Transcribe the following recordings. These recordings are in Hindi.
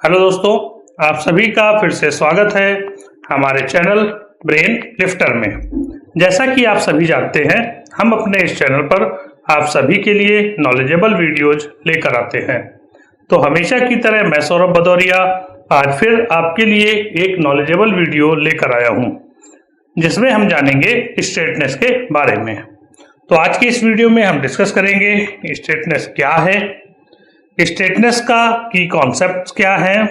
हेलो दोस्तों, आप सभी का फिर से स्वागत है हमारे चैनल ब्रेन लिफ्टर में। जैसा कि आप सभी जानते हैं, हम अपने इस चैनल पर आप सभी के लिए नॉलेजेबल वीडियोज लेकर आते हैं। तो हमेशा की तरह मैं सौरभ भदौरिया आज फिर आपके लिए एक नॉलेजेबल वीडियो लेकर आया हूं, जिसमें हम जानेंगे स्ट्रेटनेस के बारे में। तो आज की इस वीडियो में हम डिस्कस करेंगे स्ट्रेटनेस क्या है, स्ट्रेटनेस का की कॉन्सेप्ट क्या है,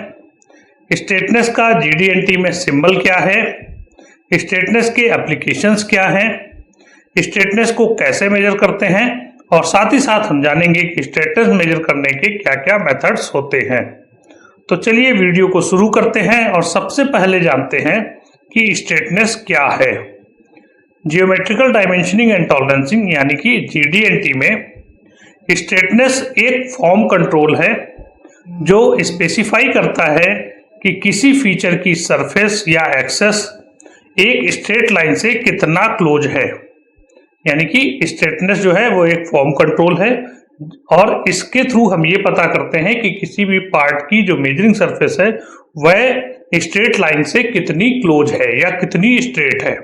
स्ट्रेटनेस का जीडीएनटी में सिंबल क्या है, स्ट्रेटनेस के एप्लीकेशंस क्या हैं, स्ट्रेटनेस को कैसे मेजर करते हैं और साथ ही साथ हम जानेंगे कि स्ट्रेटनेस मेजर करने के क्या क्या मेथड्स होते हैं। तो चलिए वीडियो को शुरू करते हैं और सबसे पहले जानते हैं कि स्ट्रेटनेस क्या है। जियोमेट्रिकल डायमेंशनिंग एंड टॉलरेंसिंग यानी कि जीडीएनटी में स्ट्रेटनेस एक फॉर्म कंट्रोल है जो स्पेसिफाई करता है कि किसी फीचर की सरफेस या एक्सेस एक स्ट्रेट लाइन से कितना क्लोज है। यानी कि स्ट्रेटनेस जो है वो एक फॉर्म कंट्रोल है और इसके थ्रू हम ये पता करते हैं कि किसी भी पार्ट की जो मेजरिंग सरफेस है वह स्ट्रेट लाइन से कितनी क्लोज है या कितनी स्ट्रेट है।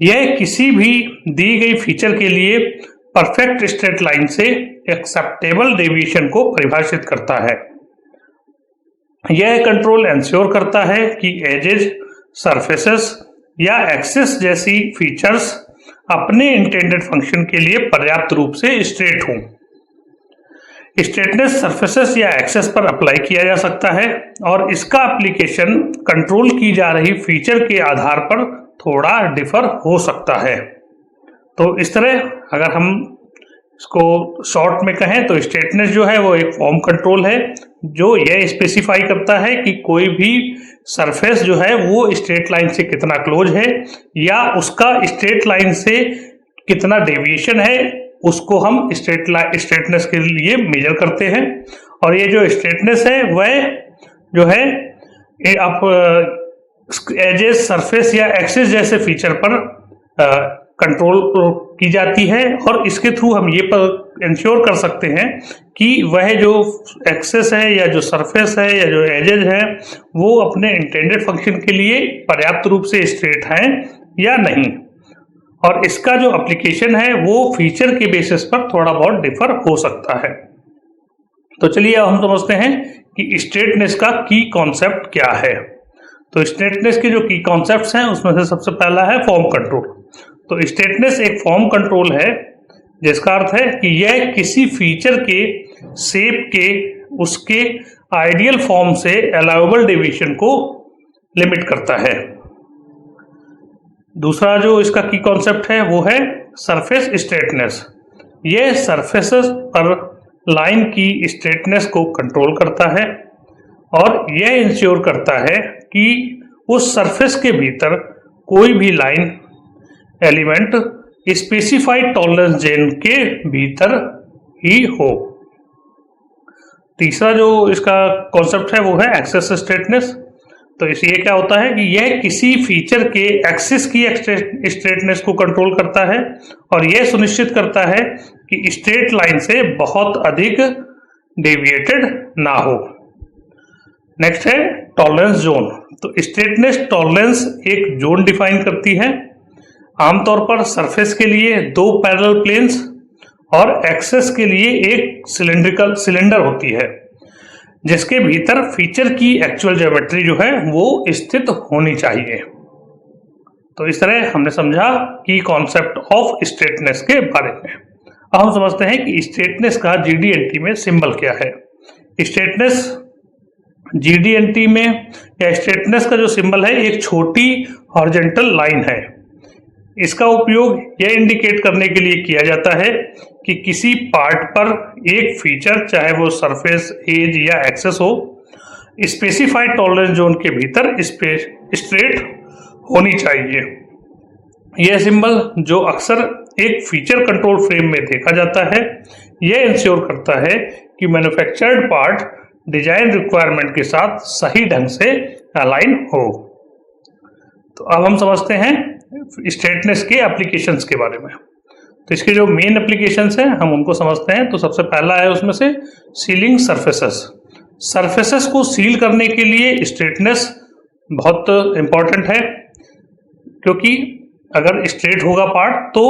यह किसी भी दी गई फीचर के लिए परफेक्ट स्ट्रेट लाइन से एक्सेप्टेबल डेविएशन को परिभाषित करता है। यह कंट्रोल इंश्योर करता है कि एजेस, सरफेसेस या एक्सेस जैसी फीचर्स अपने इंटेंडेड फंक्शन के लिए पर्याप्त रूप से स्ट्रेट हों। स्ट्रेटनेस सरफेसेस या एक्सेस पर अप्लाई किया जा सकता है और इसका एप्लीकेशन कंट्रोल की जा रही फीचर के आधार पर थोड़ा डिफर हो सकता है। तो इस तरह अगर हम इसको शॉर्ट में कहें तो स्ट्रेटनेस जो है वो एक फॉर्म कंट्रोल है जो यह स्पेसिफाई करता है कि कोई भी सरफेस जो है वो स्ट्रेट लाइन से कितना क्लोज है या उसका स्ट्रेट लाइन से कितना डेविएशन है, उसको हम स्ट्रेटनेस के लिए मेजर करते हैं। और ये जो स्ट्रेटनेस है वह जो है आप एजेस, सरफेस या एक्सेस जैसे फीचर पर कंट्रोल की जाती है और इसके थ्रू हम ये इंश्योर कर सकते हैं कि वह जो एक्सेस है या जो सरफेस है या जो एजेस है वो अपने इंटेंडेड फंक्शन के लिए पर्याप्त रूप से स्ट्रेट हैं या नहीं। और इसका जो एप्लीकेशन है वो फीचर के बेसिस पर थोड़ा बहुत डिफर हो सकता है। तो चलिए अब हम समझते हैं कि स्ट्रेटनेस का की कॉन्सेप्ट क्या है। तो स्ट्रेटनेस के जो की कॉन्सेप्ट्स हैं उसमें से सबसे पहला है फॉर्म कंट्रोल। तो स्ट्रेटनेस एक फॉर्म कंट्रोल है जिसका अर्थ है कि यह किसी फीचर के शेप के उसके आइडियल फॉर्म से अलाउएबल डेविएशन को लिमिट करता है। दूसरा जो इसका की कॉन्सेप्ट है वो है सरफेस स्ट्रेटनेस। यह सरफेसेस पर लाइन की स्ट्रेटनेस को कंट्रोल करता है और यह इंश्योर करता है कि उस सरफेस के भीतर कोई भी line element specified tolerance zone के भीतर ही हो। तीसरा जो इसका कॉन्सेप्ट है वो है एक्सेस स्ट्रेटनेस। तो इसलिए क्या होता है कि यह किसी फीचर के एक्सिस की स्ट्रेटनेस को कंट्रोल करता है और यह सुनिश्चित करता है कि स्ट्रेट लाइन से बहुत अधिक डेविएटेड ना हो। नेक्स्ट है टॉलरेंस जोन। तो स्ट्रेटनेस टॉलरेंस एक जोन डिफाइन करती है, आमतौर पर सरफेस के लिए 2 पैरेलल प्लेन्स और एक्सेस के लिए एक सिलेंडर होती है जिसके भीतर फीचर की एक्चुअल ज्योमेट्री जो है वो स्थित होनी चाहिए। तो इस तरह हमने समझा कि कॉन्सेप्ट ऑफ स्ट्रेटनेस के बारे में। अब हम समझते हैं कि स्ट्रेटनेस का जीडीएनटी में सिंबल क्या है। स्ट्रेटनेस जीडीएनटी में या स्ट्रेटनेस का जो सिंबल है एक छोटी हॉरिजॉन्टल लाइन है। इसका उपयोग यह इंडिकेट करने के लिए किया जाता है कि किसी पार्ट पर एक फीचर, चाहे वो सरफेस, एज या एक्सेस हो, स्पेसिफाइड टॉलरेंस जोन के भीतर स्ट्रेट होनी चाहिए। यह सिंबल जो अक्सर एक फीचर कंट्रोल फ्रेम में देखा जाता है, यह इंश्योर करता है कि मैन्युफैक्चर्ड पार्ट डिजाइन रिक्वायरमेंट के साथ सही ढंग से अलाइन हो। तो अब हम समझते हैं स्ट्रेटनेस के एप्लीकेशंस के बारे में। तो इसके जो मेन एप्लीकेशंस हैं हम उनको समझते हैं। तो सबसे पहला है उसमें से सीलिंग सरफेसेस। सरफेसेस को सील करने के लिए स्ट्रेटनेस बहुत इम्पॉर्टेंट है, क्योंकि अगर स्ट्रेट होगा पार्ट तो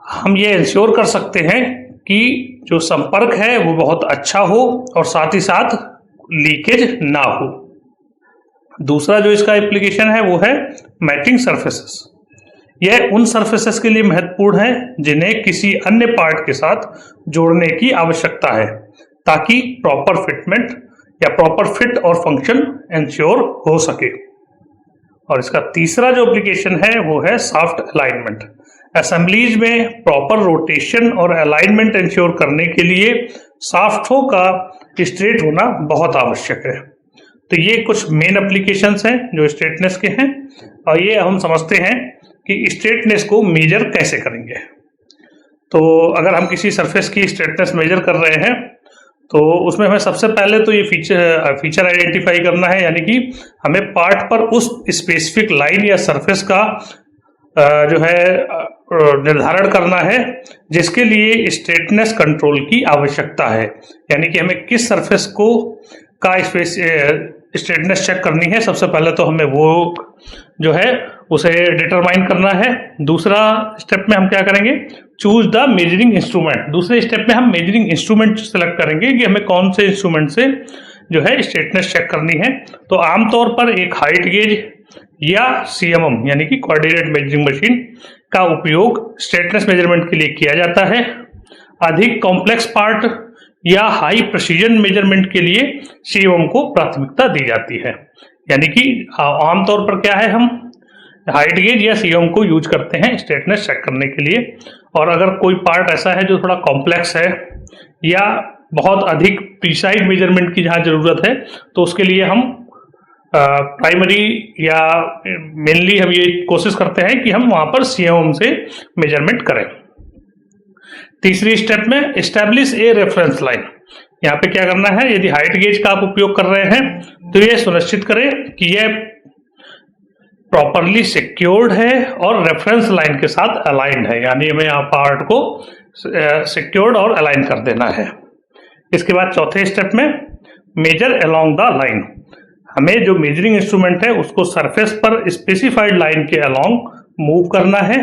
हम ये इंश्योर कर सकते हैं कि जो संपर्क है वो बहुत अच्छा हो और साथ ही साथ लीकेज ना हो। दूसरा जो इसका एप्लीकेशन है वो है मैटिंग सरफेसेस। यह उन सरफेसेस के लिए महत्वपूर्ण है जिन्हें किसी अन्य पार्ट के साथ जोड़ने की आवश्यकता है, ताकि प्रॉपर फिटमेंट या प्रॉपर फिट और फंक्शन इंश्योर हो सके। और इसका तीसरा जो एप्लीकेशन है वो है सॉफ्ट अलाइनमेंट। असेंबलीज में प्रॉपर रोटेशन और अलाइनमेंट इंश्योर करने के लिए शाफ्टों का स्ट्रेट होना बहुत आवश्यक है। तो ये कुछ मेन एप्लीकेशंस हैं जो स्ट्रेटनेस के हैं, और ये हम समझते हैं कि स्ट्रेटनेस को मेजर कैसे करेंगे। तो अगर हम किसी सरफेस की स्ट्रेटनेस मेजर कर रहे हैं तो उसमें हमें सबसे पहले तो ये फीचर आइडेंटिफाई करना है, यानी कि हमें पार्ट पर उस स्पेसिफिक लाइन या सरफेस का जो है निर्धारण करना है जिसके लिए स्ट्रेटनेस कंट्रोल की आवश्यकता है। यानी कि हमें किस सरफेस को का स्ट्रेटनेस चेक करनी है, सबसे पहले तो हमें वो जो है उसे डिटरमाइन करना है। दूसरा स्टेप में हम क्या करेंगे, चूज द मेजरिंग इंस्ट्रूमेंट। दूसरे स्टेप में हम मेजरिंग इंस्ट्रूमेंट सेलेक्ट करेंगे कि हमें कौन से इंस्ट्रूमेंट से जो है स्ट्रेटनेस चेक करनी है। तो आमतौर पर एक हाइट गेज या CMM यानी कि कोऑर्डिनेट मेजरिंग मशीन का उपयोग स्ट्रेटनेस मेजरमेंट के लिए किया जाता है। अधिक कॉम्प्लेक्स पार्ट या हाई प्रिसीजन मेजरमेंट के लिए CMM को प्राथमिकता दी जाती है। यानी कि आमतौर पर क्या है, हम हाइट गेज या CMM को यूज करते हैं स्ट्रेटनेस चेक करने के लिए। और अगर कोई पार्ट ऐसा है जो थोड़ा कॉम्प्लेक्स है या बहुत अधिक प्रिसाइज मेजरमेंट की जहाँ जरूरत है तो उसके लिए हम प्राइमरी या मेनली हम ये कोशिश करते हैं कि हम वहाँ पर CMM से मेजरमेंट करें। तीसरी स्टेप में एस्टैब्लिश ए रेफरेंस लाइन। यहाँ पे क्या करना है, यदि हाइट गेज का आप उपयोग कर रहे हैं तो ये सुनिश्चित करें कि यह प्रॉपरली सिक्योर्ड है और रेफरेंस लाइन के साथ अलाइंड है। यानी हमें यहाँ पार्ट को सिक्योर्ड और अलाइन कर देना है। इसके बाद चौथे स्टेप में मेजर अलोंग द लाइन। हमें जो मेजरिंग इंस्ट्रूमेंट है उसको सरफेस पर स्पेसिफाइड लाइन के अलोंग मूव करना है।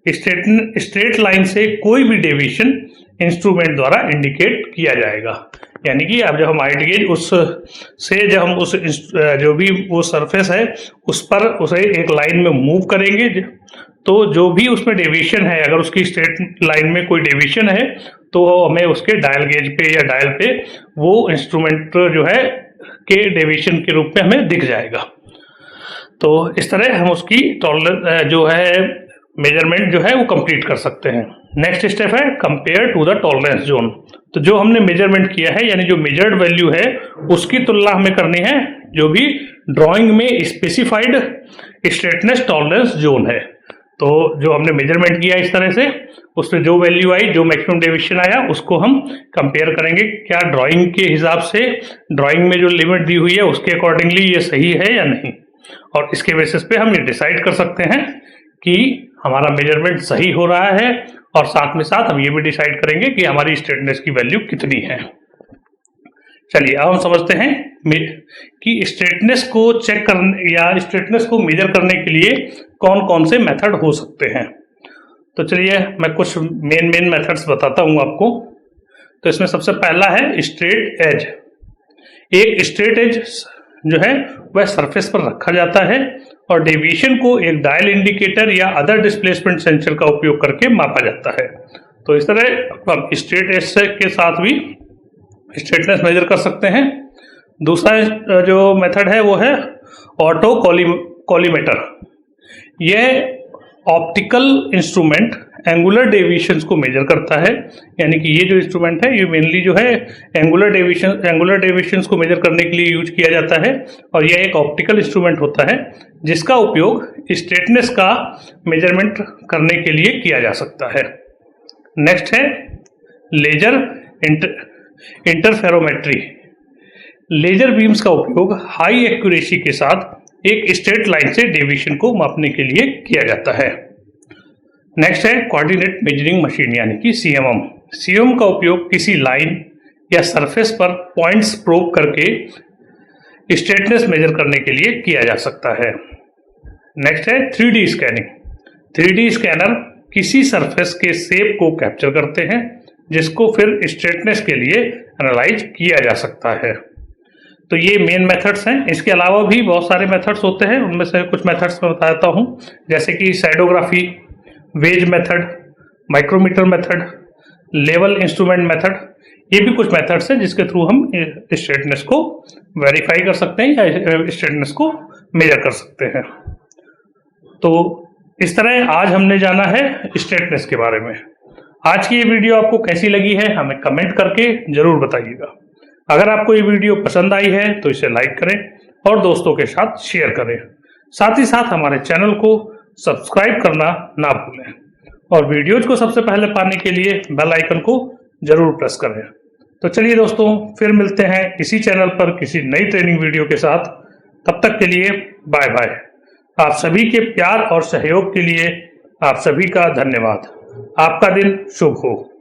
स्ट्रेट लाइन से कोई भी डेविएशन इंस्ट्रूमेंट द्वारा इंडिकेट किया जाएगा। यानी कि अब जब हम हाइट गेज जब हम उस जो भी वो सरफेस है उस पर उसे एक लाइन में मूव करेंगे तो जो भी उसमें डेविएशन है, अगर उसकी स्ट्रेट लाइन में कोई डेविएशन है तो हमें उसके डायल गेज पे या डायल पे वो इंस्ट्रूमेंट जो है के डेविएशन के रूप में हमें दिख जाएगा। तो इस तरह हम उसकी टॉलरेंस जो है मेजरमेंट जो है वो कंप्लीट कर सकते हैं। नेक्स्ट स्टेप है compare to the tolerance zone. तो जो हमने मेजरमेंट किया है यानी जो मेजर्ड वैल्यू है उसकी तुलना हमें करनी है जो भी ड्राइंग में स्पेसिफाइड स्ट्रेटनेस टॉलरेंस जोन है। तो जो हमने मेजरमेंट किया इस तरह से उसमें जो वैल्यू आई, जो मैक्सिमम डेविएशन आया उसको हम कंपेयर करेंगे क्या ड्राइंग के हिसाब से ड्राइंग में जो लिमिट दी हुई है उसके अकॉर्डिंगली ये सही है या नहीं। और इसके बेसिस पे हम ये डिसाइड कर सकते हैं कि हमारा मेजरमेंट सही हो रहा है, और साथ में साथ हम ये भी डिसाइड करेंगे कि हमारी स्ट्रेटनेस की वैल्यू कितनी है। चलिए अब हम समझते हैं कि स्ट्रेटनेस को चेक करने या स्ट्रेटनेस को मेजर करने के लिए कौन कौन से मेथड हो सकते हैं। तो चलिए मैं कुछ मेन मेथड्स बताता हूँ आपको। तो इसमें सबसे पहला है स्ट्रेट एज। एक स्ट्रेट एज जो है वह सरफेस पर रखा जाता है और डेविएशन को एक डायल इंडिकेटर या अदर डिस्प्लेसमेंट सेंसर का उपयोग करके मापा जाता है। तो इस तरह हम स्ट्रेट एज के साथ भी स्ट्रेटनेस मेजर कर सकते हैं। दूसरा जो मेथड है वो है ऑटो कॉलीमेटर। यह ऑप्टिकल इंस्ट्रूमेंट एंगुलर डेविएशंस को मेजर करता है। यानी कि ये जो इंस्ट्रूमेंट है ये मेनली जो है एंगुलर डेविएशंस को मेजर करने के लिए यूज किया जाता है, और यह एक ऑप्टिकल इंस्ट्रूमेंट होता है जिसका उपयोग स्ट्रेटनेस का मेजरमेंट करने के लिए किया जा सकता है। नेक्स्ट है लेजर इंटरफेरोमेट्री। लेजर बीम्स का उपयोग हाई एक्यूरेसी के साथ एक स्ट्रेट लाइन से डेविएशन को मापने के लिए किया जाता है। नेक्स्ट है कोऑर्डिनेट मेजरिंग मशीन यानी कि CMM। CMM का उपयोग किसी लाइन या सरफेस पर पॉइंट्स प्रोब करके स्ट्रेटनेस मेजर करने के लिए किया जा सकता है। नेक्स्ट है 3D स्कैनिंग। 3D स्कैनर किसी सरफेस के शेप को कैप्चर करते हैं जिसको फिर स्ट्रेटनेस के लिए एनालाइज किया जा सकता है। तो ये मेन मेथड्स हैं। इसके अलावा भी बहुत सारे मेथड्स होते हैं, उनमें से कुछ मेथड्स मैं बताता हूँ, जैसे कि shadowgraphy, wedge method, micrometer method, level instrument method. ये भी कुछ मेथड्स हैं जिसके थ्रू हम स्ट्रेटनेस को वेरीफाई कर सकते हैं या स्ट्रेटनेस को मेजर कर सकते हैं। तो इस तरह आज हमने जाना है स्ट्रेटनेस के बारे में। आज की ये वीडियो आपको कैसी लगी है हमें कमेंट करके जरूर बताइएगा। अगर आपको ये वीडियो पसंद आई है तो इसे लाइक करें और दोस्तों के साथ शेयर करें। साथ ही साथ हमारे चैनल को सब्सक्राइब करना ना भूलें और वीडियोज को सबसे पहले पाने के लिए बेल आइकन को जरूर प्रेस करें। तो चलिए दोस्तों, फिर मिलते हैं इसी चैनल पर किसी नई ट्रेनिंग वीडियो के साथ। तब तक के लिए बाय बाय। आप सभी के प्यार और सहयोग के लिए आप सभी का धन्यवाद। आपका दिन शुभ हो।